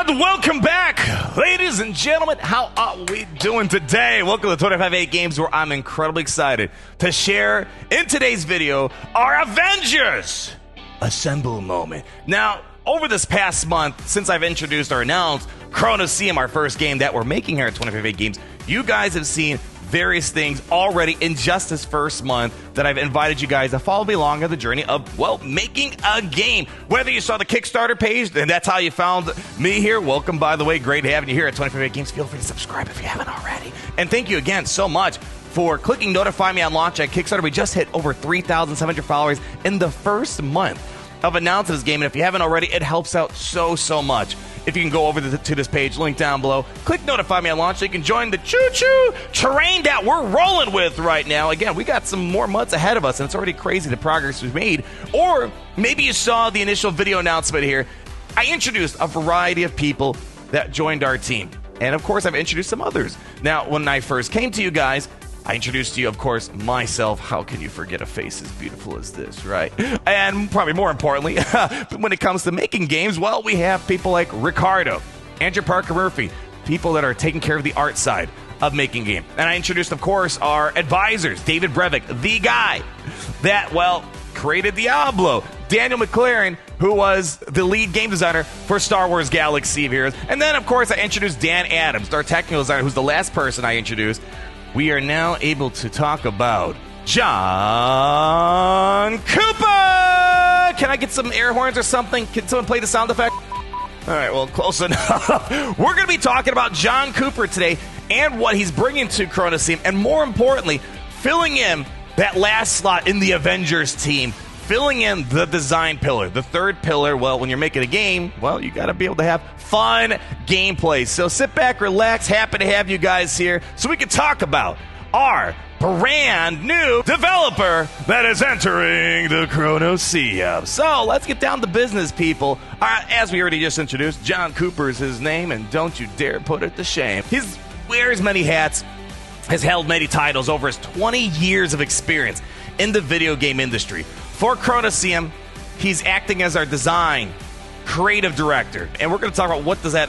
And welcome back, ladies and gentlemen. How are we doing today? Welcome to 25-8 Games, where I'm incredibly excited to share in today's video our Avengers Assemble moment. Now, over this past month, since I've introduced or announced Kronoseum, our first game that we're making here at 25-8 Games, you guys have seen various things already in just this first month that I've invited you guys to follow me along on the journey of, well, making a game. Whether you saw the Kickstarter page, and that's how you found me here, welcome, by the way. Great having you here at 25-8 Games. Feel free to subscribe if you haven't already. And thank you again so much for clicking Notify Me on launch at Kickstarter. We just hit over 3,700 followers in the first month of announcing this game, and if you haven't already, it helps out so much. If you can go over to this page, link down below, click Notify Me on launch, so you can join the choo-choo terrain that we're rolling with right now. Again, we got some more months ahead of us, and it's already crazy the progress we've made. Or maybe you saw the initial video announcement here. I introduced a variety of people that joined our team, and of course, I've introduced some others. Now, when I first came to you guys, I introduced to you, of course, myself. How can you forget a face as beautiful as this, right? And probably more importantly, when it comes to making games, well, we have people like Ricardo, Andrew Parker Murphy, people that are taking care of the art side of making a game. And I introduced, of course, our advisors, David Brevik, the guy that, well, created Diablo, Daniel McLaren, who was the lead game designer for Star Wars Galaxy of Heroes. And then, of course, I introduced Dan Adams, our technical designer, who's the last person I introduced. We are now able to talk about Jon Cooper! Can I get some air horns or something? Can someone play the sound effect? All right, well, close enough. We're going to be talking about Jon Cooper today and what he's bringing to Kronoseum, and more importantly, filling in that last slot in the Avengers team, filling in the design pillar. The third pillar, well, when you're making a game, well, you got to be able to have fun gameplay. So sit back, relax, happy to have you guys here so we can talk about our brand new developer that is entering the Kronoseum. So let's get down to business, people. As we already just introduced, Jon Cooper is his name, and don't you dare put it to shame. He wears many hats, has held many titles over his 20 years of experience in the video game industry. For Kronoseum, he's acting as our design creative director, and we're going to talk about what does that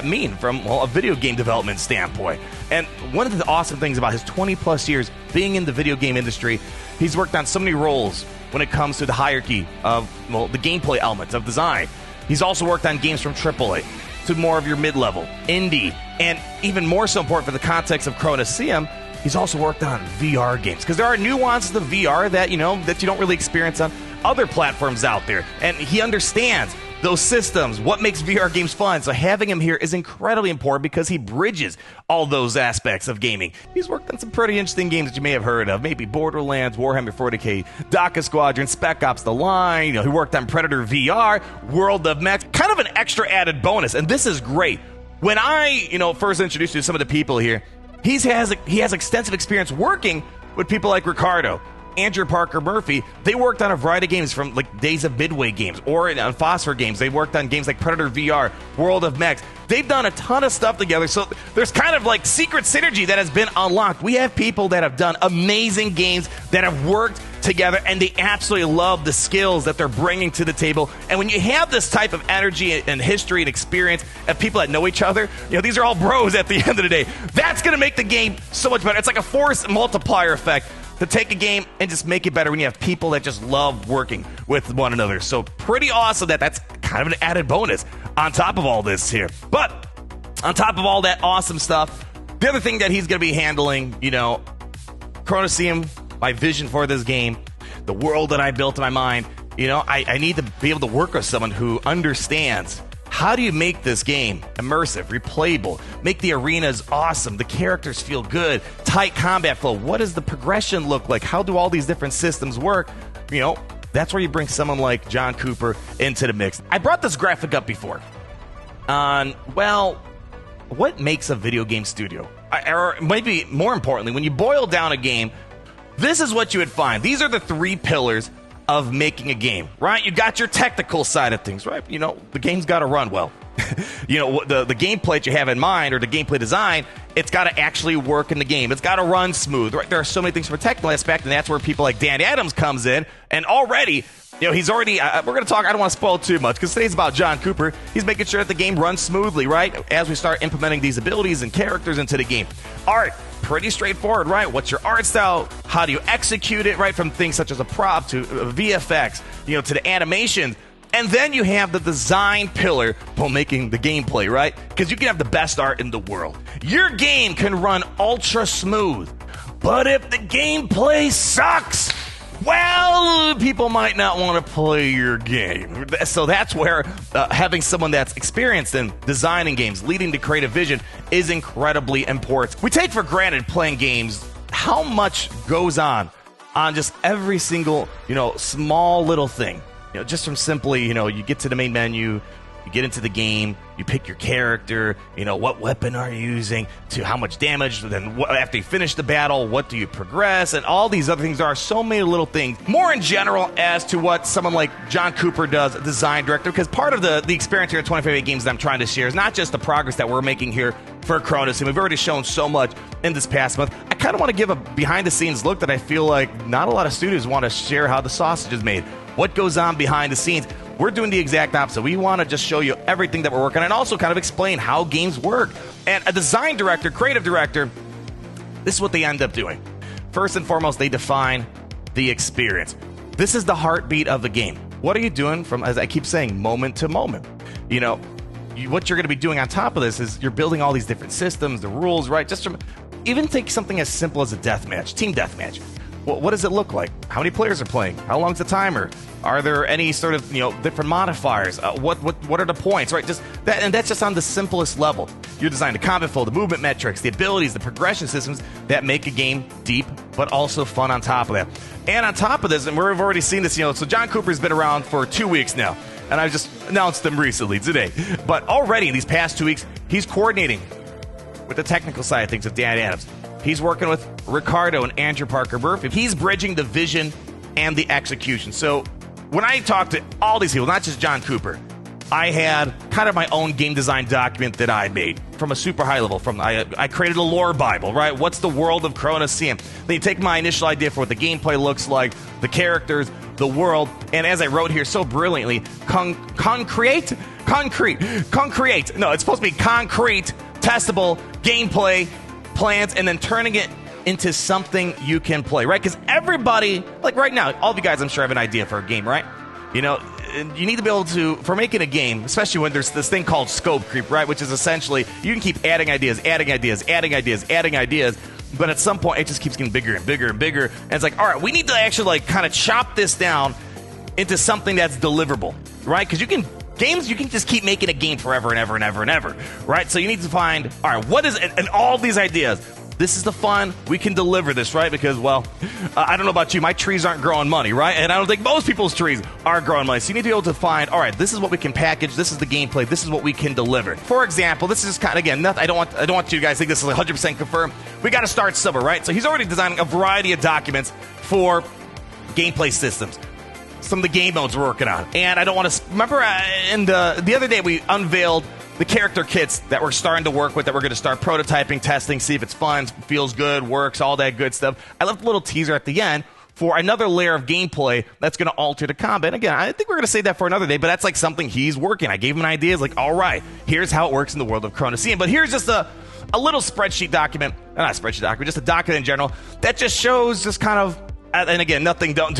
mean from, well, a video game development standpoint. And one of the awesome things about his 20+ years being in the video game industry, he's worked on so many roles when it comes to the hierarchy of, well, the gameplay elements of design. He's also worked on games from AAA to more of your mid-level, indie, and even more so important for the context of Kronoseum, he's also worked on VR games, because there are nuances to VR that you don't really experience on other platforms out there. And he understands those systems, what makes VR games fun. So having him here is incredibly important because he bridges all those aspects of gaming. He's worked on some pretty interesting games that you may have heard of, maybe Borderlands, Warhammer 40K, DACA Squadron, Spec Ops: The Line. He worked on Predator VR, World of Mechs, kind of an extra added bonus. And this is great. When I, first introduced you to some of the people here, he has extensive experience working with people like Ricardo, Andrew Parker Murphy. They worked on a variety of games from like Days of Midway games or on Phosphor games. They worked on games like Predator VR, World of Mechs. They've done a ton of stuff together. So there's kind of like secret synergy that has been unlocked. We have people that have done amazing games that have worked together, and they absolutely love the skills that they're bringing to the table. And when you have this type of energy and history and experience of people that know each other, these are all bros at the end of the day. That's going to make the game so much better. It's like a force multiplier effect to take a game and just make it better when you have people that just love working with one another. So pretty awesome that's kind of an added bonus on top of all this here. But on top of all that awesome stuff, the other thing that he's going to be handling, Kronoseum, my vision for this game, the world that I built in my mind, I need to be able to work with someone who understands how do you make this game immersive, replayable, make the arenas awesome, the characters feel good, tight combat flow. What does the progression look like? How do all these different systems work? That's where you bring someone like Jon Cooper into the mix. I brought this graphic up before on, well, what makes a video game studio? Or maybe more importantly, when you boil down a game, this is what you would find. These are the three pillars of making a game, right? You got your technical side of things, right? The game's got to run well. The gameplay that you have in mind, or the gameplay design, it's got to actually work in the game. It's got to run smooth, right? There are so many things from a technical aspect, and that's where people like Dan Adams comes in. And already, He's already, we're going to talk, I don't want to spoil too much because today's about Jon Cooper. He's making sure that the game runs smoothly, right? As we start implementing these abilities and characters into the game. Art, pretty straightforward, right? What's your art style? How do you execute it, right? From things such as a prop to VFX, to the animation. And then you have the design pillar while making the gameplay, right? Because you can have the best art in the world. Your game can run ultra smooth. But if the gameplay sucks, well, people might not want to play your game. So that's where having someone that's experienced in designing games, leading to creative vision, is incredibly important. We take for granted playing games how much goes on just every single, small little thing. Just from simply, you get to the main menu, you get into the game, you pick your character, what weapon are you using, to how much damage, then after you finish the battle, what do you progress, and all these other things. There are so many little things. More in general as to what someone like Jon Cooper does, a design director, because part of the experience here at 25 Games that I'm trying to share is not just the progress that we're making here for Kronoseum. We've already shown so much in this past month. I kind of want to give a behind-the-scenes look that I feel like not a lot of studios want to share how the sausage is made. What goes on behind the scenes? We're doing the exact opposite. We want to just show you everything that we're working on and also kind of explain how games work. And a design director, creative director, this is what they end up doing. First and foremost, they define the experience. This is the heartbeat of the game. What are you doing from, as I keep saying, moment to moment? What you're going to be doing on top of this is you're building all these different systems, the rules, right? Just from, even take something as simple as a deathmatch, team deathmatch. What does it look like? How many players are playing? How long's the timer? Are there any sort of different modifiers? What are the points? Right, just that, and that's just on the simplest level. You design the combat flow, the movement metrics, the abilities, the progression systems that make a game deep but also fun on top of that. And on top of this, and we've already seen this, so Jon Cooper's been around for 2 weeks now, and I just announced them recently today. But already in these past 2 weeks, he's coordinating with the technical side of things with Dan Adams. He's working with Ricardo and Andrew Parker Murphy. He's bridging the vision and the execution. So when I talked to all these people, not just Jon Cooper, I had kind of my own game design document that I made from a super high level. I created a lore Bible, right? What's the world of Kronoseum? Then you take my initial idea for what the gameplay looks like, the characters, the world, and as I wrote here so brilliantly, concrete. No, it's supposed to be concrete, testable gameplay plans, and then turning it into something you can play, right? Because everybody, like right now, all of you guys, I'm sure, have an idea for a game, right? You need to be able to, for making a game, especially when there's this thing called scope creep, right? Which is essentially, you can keep adding ideas, but at some point, it just keeps getting bigger and bigger and bigger, and it's like, all right, we need to actually kind of chop this down into something that's deliverable, right? Because you can just keep making a game forever and ever and ever and ever, right? So you need to find, all right, what is it? And all these ideas, this is the fun, we can deliver this, right? Because, I don't know about you, my trees aren't growing money, right? And I don't think most people's trees are growing money. So you need to be able to find, all right, this is what we can package, this is the gameplay, this is what we can deliver. For example, this is just kind of, again, I don't want you guys to think this is 100% confirmed. We got to start somewhere, right? So he's already designing a variety of documents for gameplay systems. Some of the game modes we're working on. And I don't want to... Remember, the other day we unveiled the character kits that we're starting to work with, that we're going to start prototyping, testing, see if it's fun, feels good, works, all that good stuff. I left a little teaser at the end for another layer of gameplay that's going to alter the combat. Again, I think we're going to save that for another day, but that's like something he's working. I gave him an idea. It's like, all right, here's how it works in the world of Kronoseum. But here's just a little spreadsheet document, not a spreadsheet document, just a document in general, that just shows just kind of, and again, nothing, don't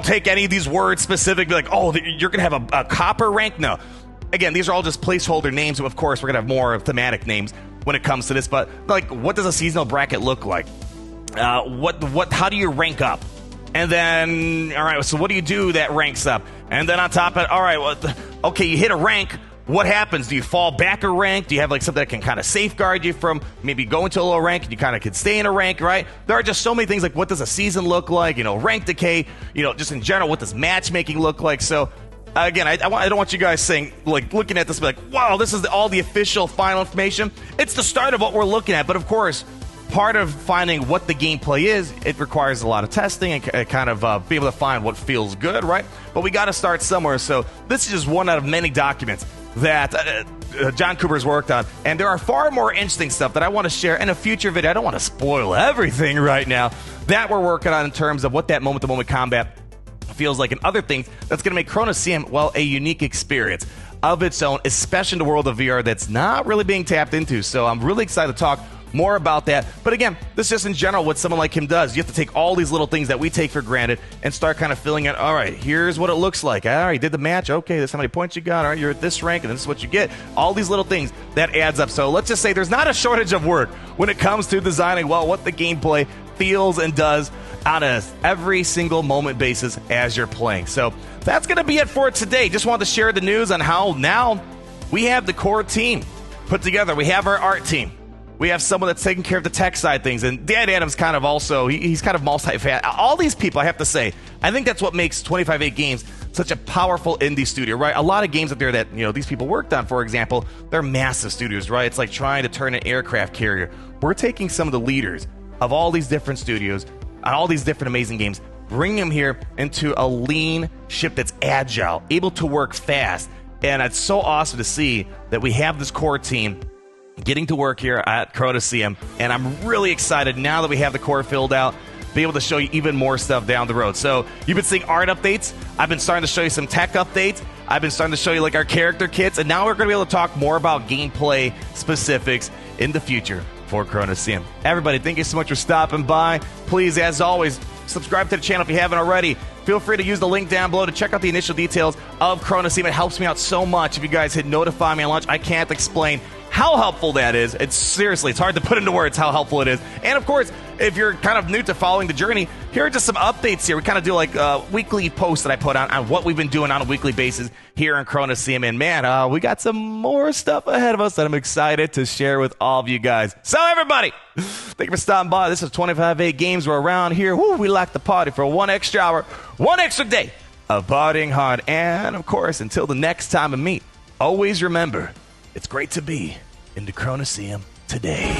take any of these words specifically, like, oh, you're going to have a copper rank. No. Again, these are all just placeholder names. Of course, we're going to have more thematic names when it comes to this, but like, what does a seasonal bracket look like? How do you rank up? And then, all right, so what do you do that ranks up? And then on top of it, all right, okay, you hit a rank. What happens? Do you fall back a rank? Do you have like something that can kind of safeguard you from maybe going to a low rank and you kind of could stay in a rank, right? There are just so many things, like what does a season look like? Rank decay, just in general, what does matchmaking look like? So again, I don't want you guys saying, like, looking at this, be like, wow, this is all the official final information. It's the start of what we're looking at. But of course, part of finding what the gameplay is, it requires a lot of testing and kind of be able to find what feels good, right? But we got to start somewhere. So this is just one out of many documents that Jon Cooper's worked on. And there are far more interesting stuff that I want to share in a future video. I don't want to spoil everything right now that we're working on in terms of what that moment-to-moment combat feels like, and other things that's going to make Kronoseum, well, a unique experience of its own, especially in the world of VR that's not really being tapped into. So I'm really excited to talk more about that. But again, this is just in general what someone like him does. You have to take all these little things that we take for granted and start kind of filling it. All right, here's what it looks like. All right, did the match. Okay, this is how many points you got. All right, you're at this rank, and this is what you get. All these little things, that adds up. So let's just say there's not a shortage of work when it comes to designing, well, what the gameplay feels and does on a every single moment basis as you're playing. So that's going to be it for today. Just wanted to share the news on how now we have the core team put together. We have our art team. We have someone that's taking care of the tech side things. And Dan Adams kind of also, he's kind of multi-fat. All these people, I have to say, I think that's what makes 25/8 Games such a powerful indie studio, right? A lot of games out there that, these people worked on, for example, they're massive studios, right? It's like trying to turn an aircraft carrier. We're taking some of the leaders of all these different studios, all these different amazing games, bringing them here into a lean ship that's agile, able to work fast. And it's so awesome to see that we have this core team getting to work here at Kronoseum. And I'm really excited now that we have the core filled out, be able to show you even more stuff down the road. So you've been seeing art updates. I've been starting to show you some tech updates. I've been starting to show you like our character kits. And now we're going to be able to talk more about gameplay specifics in the future for Kronoseum. Everybody, thank you so much for stopping by. Please, as always, subscribe to the channel if you haven't already. Feel free to use the link down below to check out the initial details of Kronoseum. It helps me out so much. If you guys hit notify me on launch, I can't explain how helpful that is. It's hard to put into words how helpful it is. And of course, if you're kind of new to following the journey, here are just some updates here. We kind of do like weekly posts that I put on what we've been doing on a weekly basis here in Kronoseum. And man, we got some more stuff ahead of us that I'm excited to share with all of you guys. So everybody, thank you for stopping by. This is 25/8 Games. We're around here. Woo, we like the party for 1 extra hour, 1 extra day of partying hard. And of course, until the next time we meet, always remember, it's great to be in the Kronoseum today.